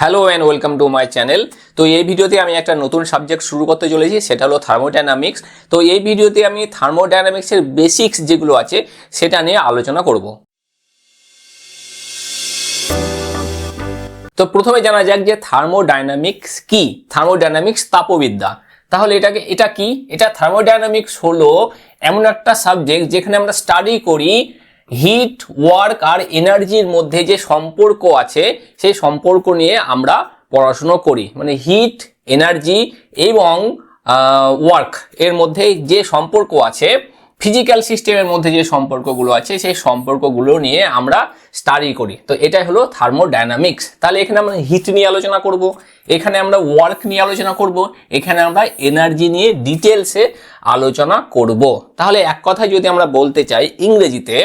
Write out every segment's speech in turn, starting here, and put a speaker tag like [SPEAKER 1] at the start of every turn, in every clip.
[SPEAKER 1] Hello and welcome to my channel. তো এই ভিডিওতে আমি একটা নতুন সাবজেক্ট শুরু করতে চলেছি, সেটা হলো থার্মোডাইনামিক্স। তো এই ভিডিওতে আমি থার্মোডাইনামিক্সের বেসিক্স যেগুলো আছে সেটা নিয়ে আলোচনা করব। তো প্রথমে জানা যাক যে থার্মোডাইনামিক্স কি। থার্মোডাইনামিক্স তাপবিদ্যা। তাহলে এটা কি? এটা থার্মোডাইনামিক্স হলো এমন একটা সাবজেক্ট যেখানে আমরা স্টাডি করি হিট, ওয়ার্ক আর এনার্জির মধ্যে যে সম্পর্ক আছে সেই সম্পর্ক নিয়ে আমরা পড়াশুনো করি। মানে হিট, এনার্জি এবং ওয়ার্ক এর মধ্যে যে সম্পর্ক আছে, ফিজিক্যাল সিস্টেমের মধ্যে যে সম্পর্কগুলো আছে সেই সম্পর্কগুলো নিয়ে আমরা স্টাডি করি। তো এটাই হলো থার্মোডাইনামিক্স। তাহলে এখানে আমরা হিট নিয়ে আলোচনা করব, এখানে আমরা ওয়ার্ক নিয়ে আলোচনা করব, এখানে আমরা এনার্জি নিয়ে ডিটেলসে আলোচনা করব। তাহলে এক কথায় যদি আমরা বলতে চাই ইংরেজিতে,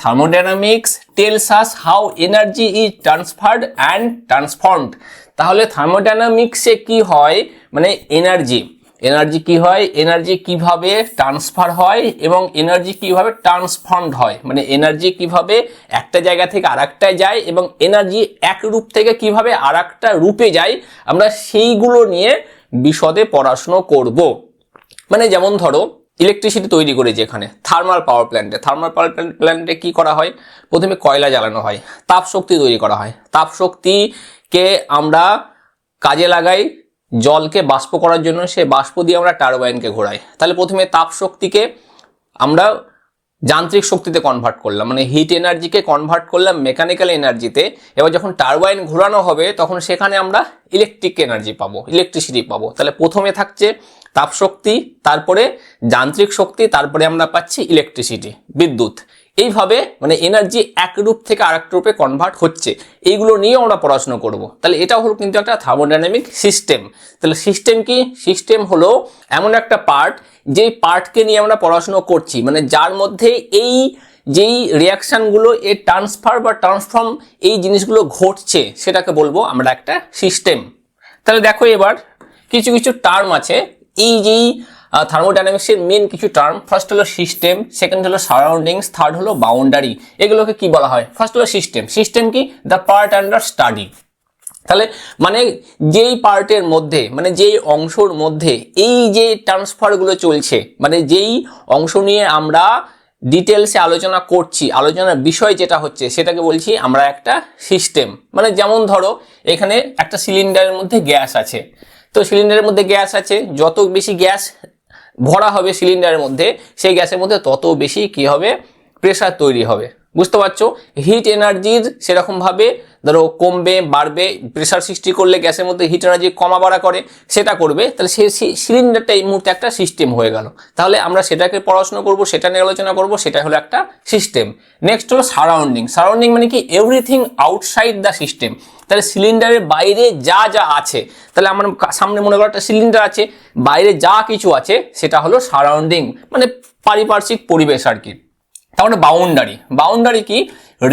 [SPEAKER 1] thermodynamics tells us how energy is transferred and transformed। তাহলে থার্মোডাইনামিক্সে কি হয়, মানে এনার্জি কি হয়, এনার্জি কিভাবে ট্রান্সফার হয় এবং এনার্জি কিভাবে ট্রান্সফর্মড হয়, মানে এনার্জি কিভাবে একটা জায়গা থেকে আরেকটায় যায় এবং এনার্জি এক রূপ থেকে কিভাবে আরেকটা রূপে যায়, আমরা সেইগুলো নিয়ে বিশদে পড়াশুনো করব। মানে যেমন ধরো ইলেকট্রিসিটি তৈরি করে যেখানে থার্মাল পাওয়ার প্ল্যান্টে কি করা হয়, প্রথমে কয়লা জ্বালানো হয়, তাপ শক্তি তৈরি করা হয়, তাপ শক্তিকে আমরা কাজে লাগাই জলকে বাষ্প করার জন্য, সে বাষ্প দিয়ে আমরা টারবাইনকে ঘোরাই। তাহলে প্রথমে তাপ শক্তিকে আমরা যান্ত্রিক শক্তিতে কনভার্ট করলাম, মানে হিট এনার্জিকে কনভার্ট করলাম মেকানিক্যাল এনার্জিতে। এবার যখন টারবাইন ঘোরানো হবে তখন সেখানে আমরা ইলেকট্রিক এনার্জি পাবো, ইলেকট্রিসিটি পাবো। তাহলে প্রথমে থাকছে তাপ শক্তি, তারপরে যান্ত্রিক শক্তি, তারপরে আমরা পাচ্ছি ইলেকট্রিসিটি, বিদ্যুৎ। এইভাবে মানে এনার্জি এক রূপ থেকে আরেক রূপে কনভার্ট হচ্ছে, এইগুলো নিয়ে আমরা পড়াশোনা করব। তাহলে এটা হলো কিন্তু একটা থার্মোডাইনামিক সিস্টেম। তাহলে সিস্টেম কি? সিস্টেম হলো এমন একটা পার্ট যেই পার্টকে নিয়ে আমরা পড়াশোনা করছি, মানে যার মধ্যে এই যেই রিয়াকশনগুলো, এর ট্রান্সফার বা ট্রান্সফর্ম এই জিনিসগুলো ঘটছে, সেটাকে বলবো আমরা একটা সিস্টেম। তাহলে দেখো এবার কিছু কিছু টার্ম আছে এই যেই থার্মোডাইনামিক্সের মেন কিছু টার্ম। ফার্স্ট হলো সিস্টেম, সেকেন্ড হলো সারাউন্ডিংস, থার্ড হলো বাউন্ডারি। এগুলোকে কি বলা হয়? ফার্স্ট হলো সিস্টেম। সিস্টেম কি? The part under study. তাহলে মানে যেই পার্টের মধ্যে, মানে যেই অংশের মধ্যে এই যে ট্রান্সফারগুলো চলছে, মানে যেই অংশ নিয়ে আমরা ডিটেলসে আলোচনা করছি, আলোচনার বিষয় যেটা হচ্ছে সেটাকে বলছি আমরা একটা সিস্টেম। মানে যেমন ধরো এখানে একটা সিলিন্ডারের মধ্যে গ্যাস আছে, তো সিলিন্ডারের মধ্যে গ্যাস আছে, যত বেশি গ্যাস ভরা হবে সিলিন্ডারের মধ্যে, সেই গ্যাসের মধ্যে তত বেশি কি হবে, প্রেসার তৈরি হবে। বুঝতে পারছো? হিট এনার্জির সেরকম ভাবে ধরো কমবে বাড়বে, প্রেসার সৃষ্টি করলে গ্যাসের মধ্যে হিট এনার্জি কমা বাড়া করে, সেটা করবে। তাহলে সেই সিলিন্ডারটা এই মুহূর্তে একটা সিস্টেম হয়ে গেল। তাহলে আমরা সেটাকে পড়াশোনা করব, সেটা নিয়ে আলোচনা করব, সেটা হলো একটা সিস্টেম। নেক্সট হলো সারাউন্ডিং। সারাউন্ডিং মানে কি? Everything outside the system. তাহলে সিলিন্ডারের বাইরে যা যা আছে, তাহলে আমার সামনে মনে করো একটা সিলিন্ডার আছে, বাইরে যা কিছু আছে সেটা হলো সারাউন্ডিং, মানে পারিপার্শ্বিক পরিবেশ আর কি। তারপরে বাউন্ডারি। বাউন্ডারি কি?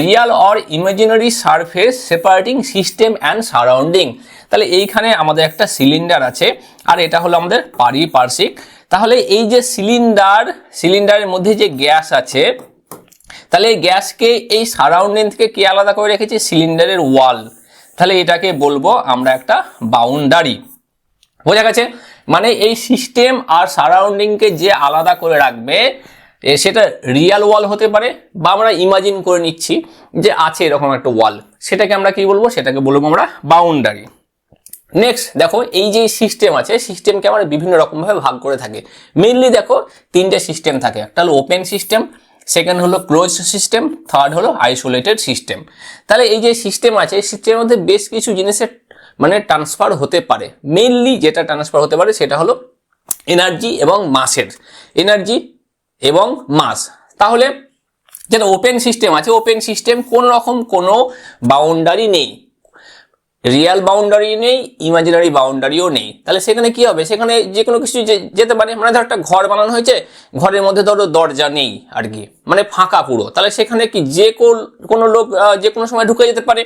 [SPEAKER 1] Real or imaginary surface separating system and surrounding. তাহলে এইখানে আমাদের একটা সিলিন্ডার আছে আর এটা হলো আমাদের পারিপার্শ্বিক। তাহলে এই যে সিলিন্ডারের মধ্যে যে গ্যাস আছে, তাহলে এই গ্যাসকে এই সারাউন্ডিং থেকে কি আলাদা করে রেখেছে? সিলিন্ডারের ওয়াল। তাহলে এটাকে বলবো আমরা একটা বাউন্ডারি। বোঝা গেছে? মানে এই সিস্টেম আর সারাউন্ডিংকে যে আলাদা করে রাখবে, সেটা রিয়াল ওয়াল হতে পারে বা আমরা ইমাজিন করে নিচ্ছি যে আছে এরকম একটা ওয়াল, সেটাকে আমরা কি বলবো? সেটাকে বলবো আমরা বাউন্ডারি। নেক্সট দেখো এই যে সিস্টেম আছে, সিস্টেমকে আমরা বিভিন্ন রকমভাবে ভাগ করে থাকি। মেইনলি দেখো তিনটে সিস্টেম থাকে, একটা হলো ওপেন সিস্টেম, সেকেন্ড হলো ক্লোজ সিস্টেম, থার্ড হলো আইসোলেটেড সিস্টেম। তাহলে এই যে সিস্টেম আছে, সিস্টেমের মধ্যে বেশ কিছু জিনিসের মানে ট্রান্সফার হতে পারে। মেইনলি যেটা ট্রান্সফার হতে পারে সেটা হলো এনার্জি এবং মাসের, এনার্জি এবং মাস। তাহলে যেটা ওপেন সিস্টেম আছে, ওপেন সিস্টেম কোন রকম কোনো বাউন্ডারি নেই, রিয়াল বাউন্ডারি নেই, ইমাজিনারি বাউন্ডারিও নেই। তাহলে সেখানে কি হবে? সেখানে যে কোনো কিছু যেতে পারে। মানে ধর একটা ঘর বানানো হয়েছে, ঘরের মধ্যে ধরো দরজা নেই আর কি, মানে ফাঁকা পুরো, তাহলে সেখানে কি যে কোনো লোক যে কোনো সময় ঢুকে যেতে পারে।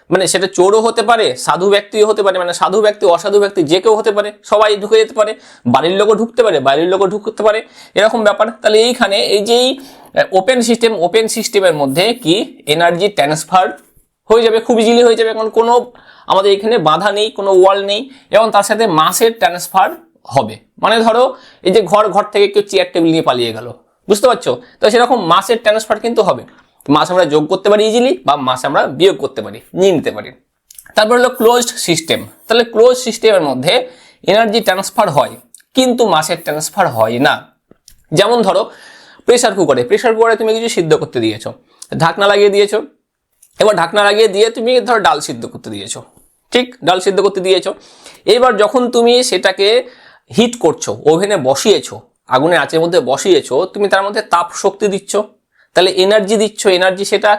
[SPEAKER 1] মানে সেটা চোরও হতে পারে, সাধু ব্যক্তিও হতে পারে, মানে সাধু ব্যক্তি অসাধু ব্যক্তি যে কেউ হতে পারে, সবাই ঢুকে যেতে পারে, বাড়ির লোকও ঢুকতে পারে, বাইরের লোকও ঢুকতে পারে, এরকম ব্যাপার। তাহলে এইখানে এই যেই ওপেন সিস্টেমের মধ্যে কি এনার্জি ট্রান্সফার হয়ে যাবে, খুব ইজিলি হয়ে যাবে। এখন কোনো আমাদের এখানে বাধা নেই, কোনো ওয়াল নেই, এবং তার সাথে মাসের ট্রান্সফার হবে। মানে ধরো এই যে ঘর থেকে কেউ চেয়ার টেবিল নিয়ে পালিয়ে গেল, বুঝতে পারছো? তো সেরকম মাসের ট্রান্সফার কিন্তু হবে। মাস আমরা যোগ করতে পারি ইজিলি, বা মাস আমরা বিয়োগ করতে পারি, নিয়ে নিতে পারি। তারপর হলো ক্লোজড সিস্টেম। তাহলে ক্লোজ সিস্টেমের মধ্যে এনার্জি ট্রান্সফার হয় কিন্তু মাসের ট্রান্সফার হয় না। যেমন ধরো প্রেসার কুকারে তুমি কিছু সিদ্ধ করতে দিয়েছো, ঢাকনা লাগিয়ে দিয়েছো, এবার ঢাকনা লাগিয়ে দিয়ে তুমি ধরো ডাল সিদ্ধ করতে দিয়েছো, ঠিক, ডাল সিদ্ধ করতে দিয়েছো। এবার যখন তুমি সেটাকে হিট করছো, ওভেনে বসিয়েছো, আগুনের আঁচের মধ্যে বসিয়েছো, তুমি তার মধ্যে তাপ শক্তি দিচ্ছ, তাহলে এনার্জি দিচ্ছ, এনার্জি সেটা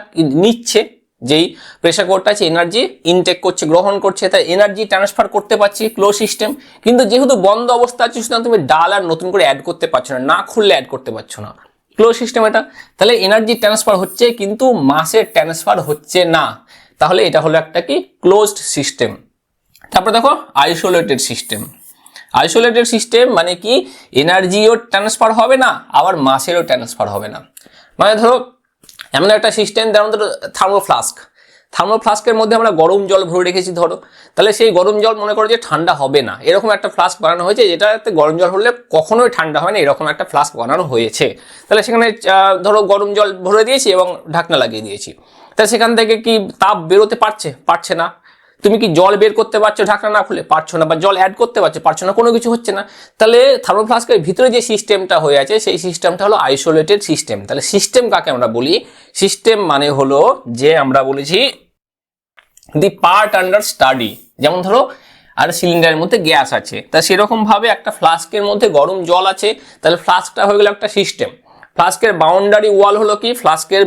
[SPEAKER 1] নিচ্ছে, যেই প্রেসার কুকারটা আছে এনার্জি ইনটেক করছে, গ্রহণ করছে, তাই এনার্জি ট্রান্সফার করতে পারছি, ক্লোজ সিস্টেম। কিন্তু যেহেতু বন্ধ অবস্থা আছে, সুতরাং তুমি ডাল আর নতুন করে অ্যাড করতে পারছো না, না খুললে অ্যাড করতে পারছো না, ক্লোজ সিস্টেম এটা। তাহলে এনার্জি ট্রান্সফার হচ্ছে কিন্তু মাসের ট্রান্সফার হচ্ছে না, তাহলে এটা হলো একটা কি ক্লোজড সিস্টেম। তারপর দেখো আইসোলেটেড সিস্টেম। আইসোলেটেড সিস্টেম মানে কি এনার্জিও ট্রান্সফার হবে না, আবার মাসেরও ট্রান্সফার হবে না। মানে ধরো এমন একটা সিস্টেম, যেমন ধরো থার্মোফ্লাস্কের মধ্যে আমরা গরম জল ভরে রেখেছি ধরো, তাহলে সেই গরম জল মনে করো যে ঠান্ডা হবে না, এরকম একটা ফ্লাস্ক বানানো হয়েছে যেটাতে গরম জল হলে কখনোই ঠান্ডা হয় না, এরকম একটা ফ্লাস্ক বানানো হয়েছে। তাহলে সেখানে ধরো গরম জল ভরে দিয়েছি এবং ঢাকনা লাগিয়ে দিয়েছি, তাহলে সেখান থেকে কি তাপ বেরোতে পারছে না। তুমি কি জল বের করতে পারছো ঢাকনা না খুলে? পারছো না। বা জল অ্যাড করতে পারছো না, কোনো কিছু হচ্ছে না। তাহলে থার্মোফ্লাস্কের ভিতরে যে সিস্টেমটা হয়ে আছে সেই সিস্টেমটা হলো আইসোলেটেড সিস্টেম। তাহলে সিস্টেম কাকে আমরা বলি? সিস্টেম মানে হলো যে আমরা বলেছি দি পার্ট আন্ডার স্টাডি। যেমন ধরো আর সিলিন্ডারের মধ্যে গ্যাস আছে, তা সেরকম ভাবে একটা ফ্লাস্কের মধ্যে গরম জল আছে, তাহলে ফ্লাস্কটা হয়ে গেল একটা সিস্টেম। ফ্লাস্কের বাউন্ডারি ওয়াল হলো কি, ফ্লাস্কের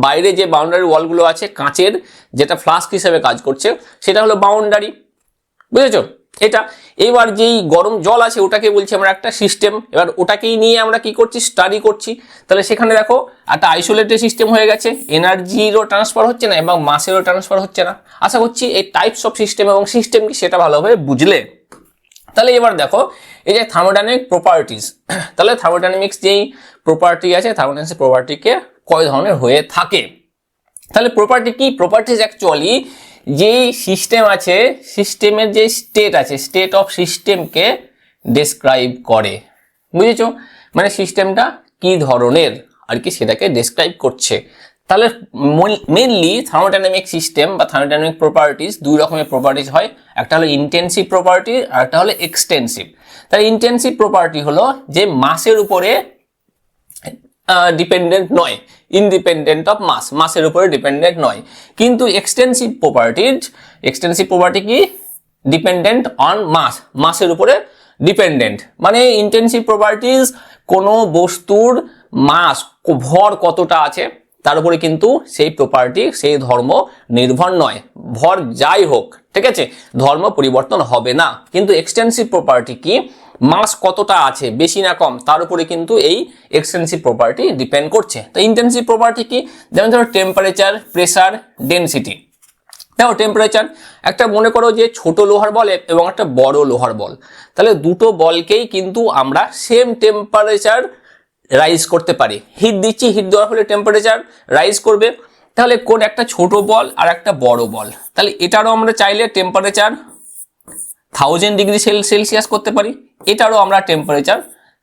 [SPEAKER 1] বাইরে যে বাউন্ডারি ওয়ালগুলো আছে কাঁচের, যেটা ফ্লাস্ক হিসেবে কাজ করছে, সেটা হলো বাউন্ডারি, বুঝেছো এটা। এবার যেই গরম জল আছে ওটাকে বলছি আমরা একটা সিস্টেম। এবার ওটাকেই নিয়ে আমরা কি করছি, স্টাডি করছি। তাহলে সেখানে দেখো একটা আইসোলেটেড সিস্টেম হয়ে গেছে, এনার্জিরও ট্রান্সফার হচ্ছে না এবং মাসেরও ট্রান্সফার হচ্ছে না। আশা করছি এই টাইপস অফ সিস্টেম এবং সিস্টেম কি সেটা ভালোভাবে বুঝলে। তাহলে এবার দেখো এই যে থার্মোডাইনামিক প্রপার্টিজ, তাহলে থার্মোডাইনামিক্স যেই প্রপার্টি আছে, থার্মোডাইনামিক্স প্রপার্টিকে কয় ধরনের হয়ে থাকে। তাহলে প্রপার্টি কি? প্রপার্টিজ অ্যাকচুয়ালি যেই সিস্টেম আছে, সিস্টেমের যে স্টেট আছে, স্টেট অফ সিস্টেমকে ডেসক্রাইব করে, বুঝেছো? মানে সিস্টেমটা কি ধরনের আর কি সেটাকে ডেসক্রাইব করছে। তাহলে মেনলি থার্মোডাইনামিক সিস্টেম বা থার্মোডাইনামিক প্রপার্টিজ দুই রকমের প্রপার্টিজ হয়, একটা হলো ইন্টেন্সিভ প্রপার্টি আর একটা হলো এক্সটেন্সিভ। তাহলে ইন্টেন্সিভ প্রপার্টি হলো যে মাসের উপরে ডিপেন্ডেন্ট নয়, ইন্ডিপেন্ডেন্ট অফ মাস, মাসের উপরে ডিপেন্ডেন্ট নয়। কিন্তু এক্সটেন্সিভ প্রপার্টি কি ডিপেন্ডেন্ট অন মাস, মাসের উপরে ডিপেন্ডেন্ট। মানে ইন্টেন্সিভ প্রপার্টিজ কোনো বস্তুর মাস ভর কতটা আছে তার উপরে কিন্তু সেই প্রপার্টি, সেই ধর্ম নির্ভর নয়, ভর যাই হোক, ঠিক আছে, ধর্ম পরিবর্তন হবে না। কিন্তু এক্সটেন্সিভ প্রপার্টি কি, মাস কতটা আছে বেশি না কম তার উপরে কিন্তু এই এক্সটেন্সিভ প্রপার্টি ডিপেন্ড করছে। তো ইন্টেন্সিভ প্রপার্টি কি, যেমন ধরো টেম্পারেচার, প্রেসার, ডেনসিটি। দেখো টেম্পারেচার, একটা মনে করো যে ছোট লোহার বল এবং একটা বড় লোহার বল, তাহলে দুটো বলকেই কিন্তু আমরা সেম টেম্পারেচার রাইজ করতে পারি। হিট দিচ্ছি, হিট দেওয়ার ফলে টেম্পারেচার রাইজ করবে। তাহলে কোন একটা ছোট বল আর একটা বড় বল, তাহলে এটারও আমরা চাইলে টেম্পারেচার 1000 ডিগ্রি সেলসিয়াস করতে পারি, এটারও আমরা টেম্পারেচার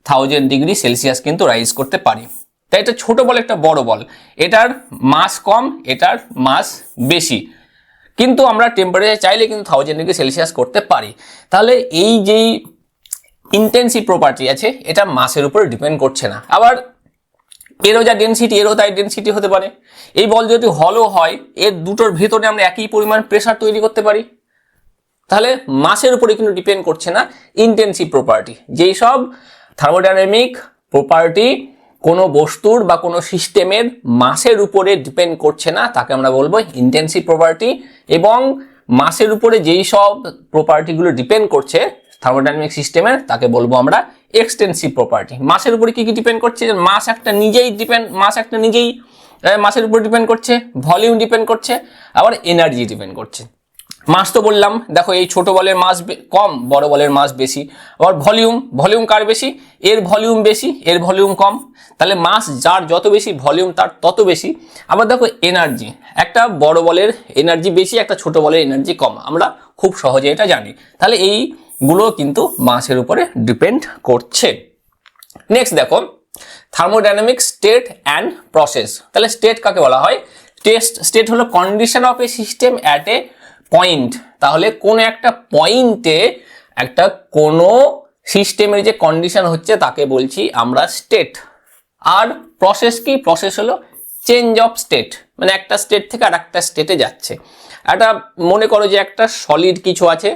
[SPEAKER 1] 1000 ডিগ্রি সেলসিয়াস কিন্তু রাইজ করতে পারি। তাই এটা ছোট বল, একটা বড় বল, এটার মাস কম, এটার মাস বেশি, কিন্তু আমরা টেম্পারেচার চাইলে কিন্তু 1000 ডিগ্রি সেলসিয়াস করতে পারি। তাহলে এই যেই ইন্টেন্সিভ প্রপার্টি আছে এটা মাসের উপর ডিপেন্ড করছে না। আবার এরও যা ডেনসিটি, এরও তাই ডেনসিটি হতে পারে। এই বল যদি হলো হয়, এর দুটোর ভেতরে আমরা একই পরিমাণ প্রেসার তৈরি করতে পারি। তাহলে মাসের উপরে কিন্তু ডিপেন্ড করছে না ইন্টেন্সিভ প্রপার্টি। যেই সব থার্মোডাইনামিক প্রপার্টি কোনো বস্তুর বা কোনো সিস্টেমের মাসের উপরে ডিপেন্ড করছে না তাকে আমরা বলবো ইন্টেন্সিভ প্রপার্টি। এবং মাসের উপরে যেই সব প্রপার্টিগুলো ডিপেন্ড করছে থার্মোডাইনামিক সিস্টেমের তাকে বলবো আমরা এক্সটেন্সিভ প্রপার্টি। মাসের উপরে কি কি ডিপেন্ড করছে? মাস একটা নিজেই মাসের উপর ডিপেন্ড করছে, ভলিউম ডিপেন্ড করছে, আবার এনার্জি ডিপেন্ড করছে। মাস তো বললাম, দেখো এই ছোট বলের মাস কম, বড় বলের মাস বেশি। আবার ভলিউম কার বেশি? এর ভলিউম বেশি, এর ভলিউম কম। তাহলে মাস যার যত বেশি, ভলিউম তার তত বেশি। আবার দেখো এনার্জি, একটা বড় বলের এনার্জি বেশি, একটা ছোট বলের এনার্জি কম, আমরা খুব সহজে এটা জানি। তাহলে এইগুলো কিন্তু মাসের উপরে ডিপেন্ড করছে। নেক্সট দেখো থার্মোডাইনামিক স্টেট অ্যান্ড প্রসেস। তাহলে স্টেট কাকে বলা হয়? স্টেট হলো condition of a system at a point. তাহলে কোন একটা পয়েন্টে একটা কোনো সিস্টেমের যে কন্ডিশন হচ্ছে তাকে বলছি আমরা স্টেট। আর প্রসেস কি? প্রসেস হলো চেঞ্জ অফ স্টেট, মানে একটা স্টেট থেকে আর একটা স্টেটে যাচ্ছে। একটা মনে করো যে একটা সলিড কিছু আছে,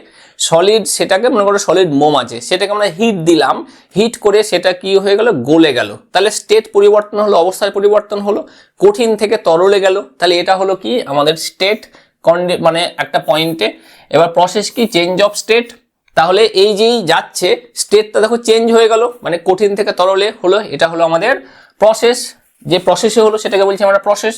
[SPEAKER 1] সলিড, সেটাকে মনে করো সলিড মোম আছে, সেটাকে আমরা হিট দিলাম, হিট করে সেটা কি হয়ে গেল? গলে গেল। তাহলে স্টেট পরিবর্তন হলো, অবস্থার পরিবর্তন হলো, কঠিন থেকে তরলে গেল। তাহলে এটা হলো কি আমাদের স্টেট, মানে একটা পয়েন্টে। এবার প্রসেস কি? Change of state. তাহলে এই যেই যাচ্ছে স্টেটটা দেখো চেঞ্জ হয়ে গেল, মানে কঠিন থেকে তরলে হলো, এটা হলো আমাদের প্রসেস। যে প্রসেসে হলো সেটাকে বলছি আমরা প্রসেস।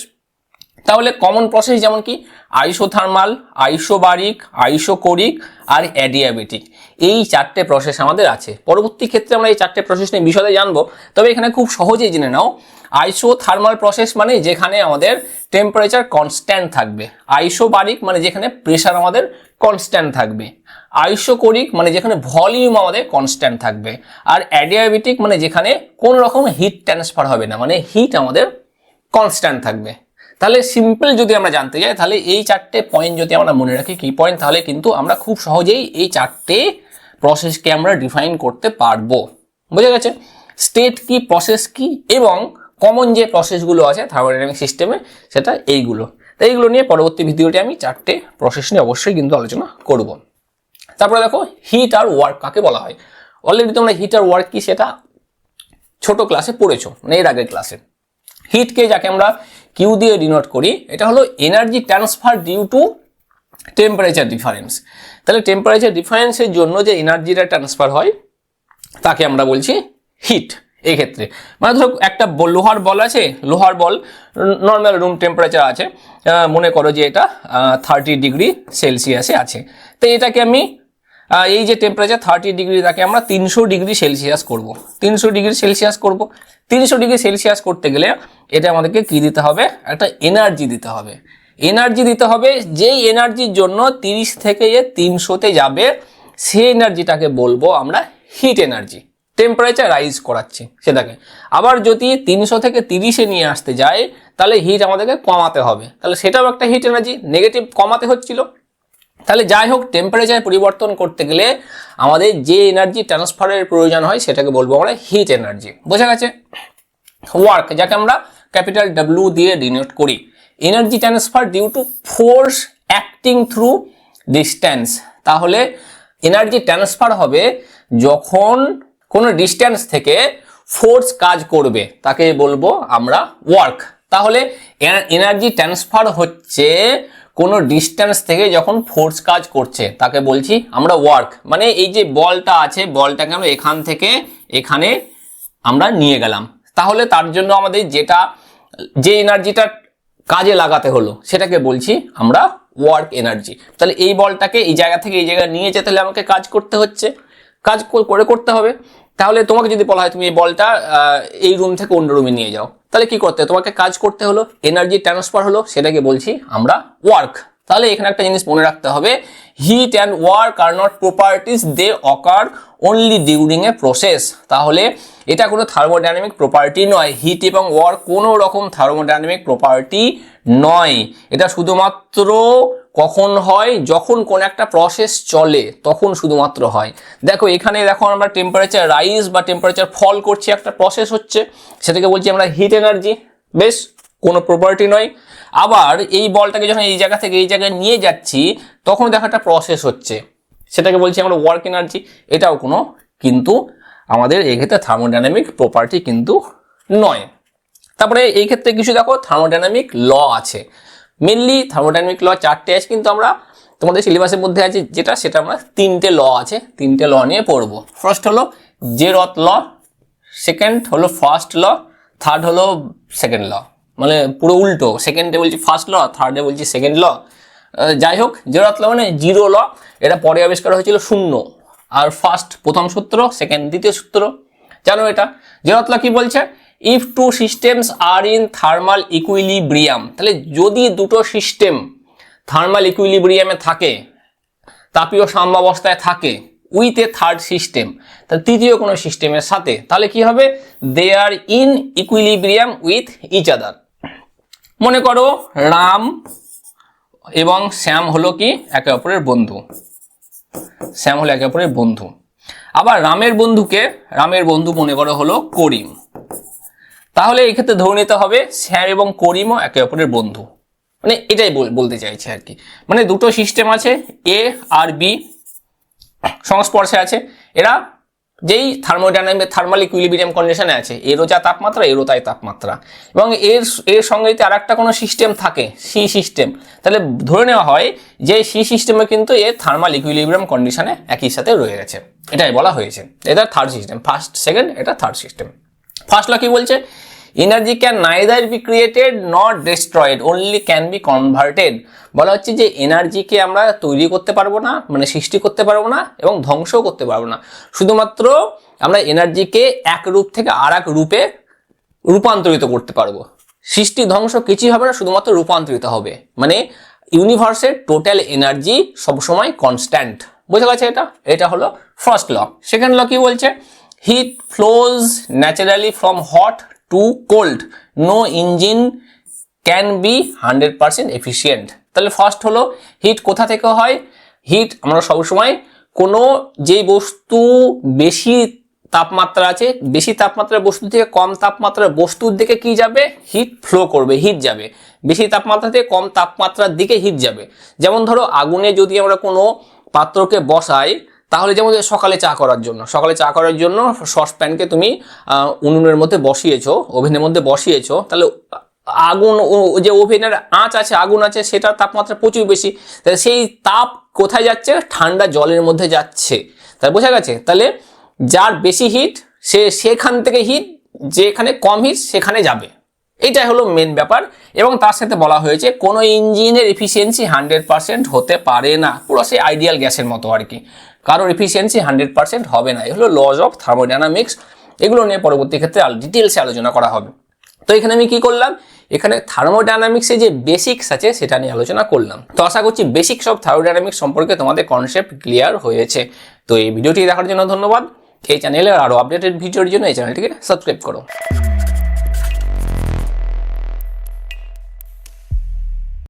[SPEAKER 1] তাহলে কমন প্রসেস যেমন কি আইসোথার্মাল, আইসোবারিক, আইসোকোরিক আর অ্যাডিয়াবেটিক, এই চারটে প্রসেস আমাদের আছে। পরবর্তী ক্ষেত্রে আমরা এই চারটে প্রসেস নিয়ে বিশদে জানবো, তবে এখানে খুব সহজেই জেনে নাও। আইসোথার্মাল প্রসেস মানে যেখানে আমাদের টেম্পারেচার কনস্ট্যান্ট থাকবে, আইসোবারিক মানে যেখানে প্রেসার আমাদের কনস্ট্যান্ট থাকবে, আইসোকোরিক মানে যেখানে ভলিউম আমাদের কনস্ট্যান্ট থাকবে, আর অ্যাডিয়াবেটিক মানে যেখানে কোনো রকম হিট ট্রান্সফার হবে না, মানে হিট আমাদের কনস্ট্যান্ট থাকবে। তাহলে সিম্পল যদি আমরা জানতে যাই, তাহলে এই চারটে পয়েন্ট যদি আমরা মনে রাখি কি পয়েন্ট, তাহলে কিন্তু আমরা খুব সহজেই এই চারটে প্রসেসকে আমরা ডিফাইন করতে পারবো। বুঝে গেছে? স্টেট কি, প্রসেস কি, এবং কমন যে প্রসেসগুলো আছে থার্মোডাইনামিক সিস্টেমে সেটা এইগুলো। তাই এইগুলো নিয়ে পরবর্তী ভিডিওতে আমি চারটে প্রসেস নিয়ে অবশ্যই কিন্তু আলোচনা করব। তারপরে দেখো হিট আর ওয়ার্ক কাকে বলা হয়। অলরেডি তোমরা হিট আর ওয়ার্ক কি সেটা ছোট ক্লাসে পড়েছো, মানে এর আগের ক্লাসে। হিটকে যাকে আমরা কিউ দিয়ে ডিনোট করি, এটা হলো energy transfer due to temperature difference. তাহলে টেম্পারেচার ডিফারেন্সের জন্য যে এনার্জিটা ট্রান্সফার হয় তাকে আমরা বলছি হিট। এই ক্ষেত্রে মানে ধরো একটা লোহার বল আছে, লোহার বল নর্মাল রুম টেম্পারেচার আছে, মনে করো যে এটা 30 ডিগ্রি সেলসিয়াসে আছে। তো এটাকে আমি এই যে টেম্পারেচার 30 ডিগ্রি, তাকে আমরা 300 ডিগ্রি সেলসিয়াস করব। 300 ডিগ্রি সেলসিয়াস করব। 300 ডিগ্রি সেলসিয়াস করতে গেলে এটা আমাদেরকে কি দিতে হবে? একটা এনার্জি দিতে হবে। এনার্জি দিতে হবে, যেই এনার্জির জন্য 30 থেকে 300-তে যাবে সেই এনার্জিটাকে বলবো আমরা হিট এনার্জি। টেম্পারেচার রাইজ করাচ্ছি সেটাকে। আবার যদি 300 থেকে 30-এ নিয়ে আসতে যায় তাহলে হিট আমাদেরকে কমাতে হবে, তাহলে সেটাও একটা হিট এনার্জি, নেগেটিভ কমাতে হচ্ছিল। তাহলে যাই হোক, টেম্পারেচার পরিবর্তন করতে গেলে আমাদের যে এনার্জি ট্রান্সফারের প্রয়োজন হয় সেটাকে বলবো আমরা হিট এনার্জি। বোঝা গেছে? ওয়ার্ক যাকে আমরা ক্যাপিটাল ডাব্লিউ দিয়ে ডিনোট করি, energy transfer due to force acting through distance. তাহলে এনার্জি ট্রান্সফার হবে যখন কোনো ডিস্ট্যান্স থেকে ফোর্স কাজ করবে, তাকে বলবো আমরা ওয়ার্ক। তাহলে এনার্জি ট্রান্সফার হচ্ছে কোনো ডিস্ট্যান্স থেকে যখন ফোর্স কাজ করছে তাকে বলছি আমরা ওয়ার্ক। মানে এই যে বলটা আছে, বলটাকে আমরা এখান থেকে এখানে আমরা নিয়ে গেলাম, তাহলে তার জন্য আমাদের যে এনার্জিটা কাজে লাগাতে হলো সেটাকে বলছি আমরা ওয়ার্ক এনার্জি। তাহলে এই বলটাকে এই জায়গা থেকে এই জায়গায় নিয়ে যেতে হলে আমাকে কাজ করতে হচ্ছে, কাজ করে করতে হবে। তাহলে তোমাকে যদি বলা হয় তুমি এই বলটা এই রুম থেকে অন্য রুমে নিয়ে যাও, তাহলে কি করতে হবে? তোমাকে কাজ করতে হলো, এনার্জি ট্রান্সফার হলো, সেটাকে বলছি আমরা ওয়ার্ক। তাহলে এখানে একটা জিনিস মনে রাখতে হবে, heat and work are not properties, they occur only during a process. তাহলে এটা কোনো থার্মোডাইনামিক প্রপার্টি নয়, হিট এবং ওয়ার্ক কোনো রকম থার্মোডাইনামিক প্রপার্টি নয়। এটা শুধুমাত্র কখন হয়? যখন কোন একটা প্রসেস চলে তখন শুধুমাত্র হয়। দেখো এখানে দেখো আমরা টেম্পারেচার রাইজ বা টেম্পারেচার ফল করছি, একটা প্রসেস হচ্ছে, সেটাকে বলছি আমরা হিট এনার্জি। বেশ, কোনো প্রপার্টি নয়। আবার এই বলটাকে যখন এই জায়গা থেকে এই জায়গায় নিয়ে যাচ্ছি তখন দেখো একটা প্রসেস হচ্ছে, সেটাকে বলছি আমরা ওয়ার্ক এনার্জি। এটাও কোনো কিন্তু আমাদের এই ক্ষেত্রে থার্মোডাইনামিক প্রপার্টি কিন্তু নয়। তারপরে এই ক্ষেত্রে কিছু দেখো থার্মোডাইনামিক ল আছে, মেনলি থার্মোডাইনামিক ল 4টে আছে, কিন্তু আমরা তোমাদের সিলেবাসের মধ্যে আছে যেটা, সেটা আমরা 3টে ল আছে, 3টে ল নিয়ে পড়বো। ফার্স্ট হলো জেরথ ল, সেকেন্ড হলো ফার্স্ট ল, থার্ড হলো সেকেন্ড ল। মানে পুরো উল্টো, সেকেন্ডে বলছি ফার্স্ট ল, থার্ডে বলছি সেকেন্ড ল, যাই হোক, জেরোথ ল মানে জিরো ল, এটা পরে আবিষ্কার হয়েছিল শূন্য। আর ফার্স্ট প্রথম সূত্র, সেকেন্ড দ্বিতীয় সূত্র, জানো এটা। জেরোথ ল কি বলছে, if two systems are in thermal equilibrium, তাহলে যদি দুটো সিস্টেম থার্মাল ইকুইলিব্রিয়ামে থাকে, তাপীয় সাম্যাবস্থায় থাকে, উইথ এ থার্ড সিস্টেম, তাহলে তৃতীয় কোনো সিস্টেমের সাথে, তাহলে কি হবে, they are in equilibrium with each other. মনে করো রাম এবং শ্যাম হলো কি একে অপরের বন্ধু, শ্যাম হলো একে অপরের বন্ধু। আবার রামের বন্ধু মনে করো হলো করিম, তাহলে এই ক্ষেত্রে ধরে নিতে হবে শ্যাম এবং করিমও একে অপরের বন্ধু। মানে এটাই বলতে চাইছে আর কি, মানে দুটো সিস্টেম আছে, এ আর বি সংস্পর্শে আছে, এরা যেই থার্মাল ইকুইলিব্রিয়াম কন্ডিশনে আছে, এরও যা তাপমাত্রা এরও তাই তাপমাত্রা, এবং এর সঙ্গে যদি আর একটা কোনো সিস্টেম থাকে, সি সিস্টেম, তাহলে ধরে নেওয়া হয় যে সি সিস্টেমে কিন্তু এর থার্মাল ইকুইলিব্রিয়াম কন্ডিশনে একই সাথে রয়ে গেছে, এটাই বলা হয়েছে। এটা থার্ড সিস্টেম, ফার্স্ট সেকেন্ড, এটা থার্ড সিস্টেম। ফার্স্ট ল কি বলছে, energy can neither B created not destroyed, only can be converted. বলা হচ্ছে যে এনার্জিকে আমরা তৈরি করতে পারবো না, মানে সৃষ্টি করতে পারবো না, এবং ধ্বংসও করতে পারবো না, শুধুমাত্র আমরা এনার্জিকে এক রূপ থেকে আর এক রূপে রূপান্তরিত করতে পারবো। সৃষ্টি ধ্বংস কিছুই হবে না, শুধুমাত্র রূপান্তরিত হবে। মানে ইউনিভার্সের টোটাল এনার্জি সবসময় কনস্ট্যান্ট। বোঝা গেছে এটা? এটা হলো ফার্স্ট ল। সেকেন্ড ল কি বলছে, heat flows naturally from hot to cold, no engine can be 100% efficient. তাহলে ফার্স্ট হলো হিট কোথা থেকে হয়, হিট আমরা সবসময় কোনো যেই বস্তু বেশি তাপমাত্রা আছে, বেশি তাপমাত্রার বস্তু থেকে কম তাপমাত্রার বস্তুর দিকে কি যাবে, হিট ফ্লো করবে, হিট যাবে। বেশি তাপমাত্রা থেকে কম তাপমাত্রার দিকে হিট যাবে। যেমন ধরো আগুনে যদি আমরা কোনো পাত্রকে বসাই, তাহলে যেমন সকালে চা করার জন্য সসপ্যানকে তুমি উনুনের মধ্যে বসিয়েছো, ওভেনের মধ্যে বসিয়েছো, তাহলে আগুন, যে ওভেনের আঁচ আছে, আগুন আছে, সেটার তাপমাত্রা প্রচুর বেশি, তাহলে সেই তাপ কোথায় যাচ্ছে, ঠান্ডা জলের মধ্যে যাচ্ছে। তাহলে বোঝা গেছে? তাহলে যার বেশি হিট সেখান থেকে হিট, যেখানে কম হিট সেখানে যাবে। এইটাই হলো মেন ব্যাপার। এবং তার সাথে বলা হয়েছে কোনো ইঞ্জিনের এফিসিয়েন্সি 100% হতে পারে না, পুরো সেই আইডিয়াল গ্যাসের মতো আর কি, কারোর এফিসিয়েন্সি 100% হবে না। এগুলো লজ অফ থার্মোডাইনামিক্স, এগুলো নিয়ে পরবর্তী ক্ষেত্রে ডিটেলসে আলোচনা করা হবে। তো এখানে আমি কি করলাম, এখানে থার্মোডাইনামিক্সে যে বেসিক্স আছে সেটা নিয়ে আলোচনা করলাম। তো আশা করছি বেসিক্স অফ থার্মোডাইনামিক্স সম্পর্কে তোমাদের কনসেপ্ট ক্লিয়ার হয়েছে। তো এই ভিডিওটি দেখার জন্য ধন্যবাদ। এই চ্যানেলের আরো আপডেটেড ভিডিওর জন্য এই চ্যানেলটিকে সাবস্ক্রাইব করো।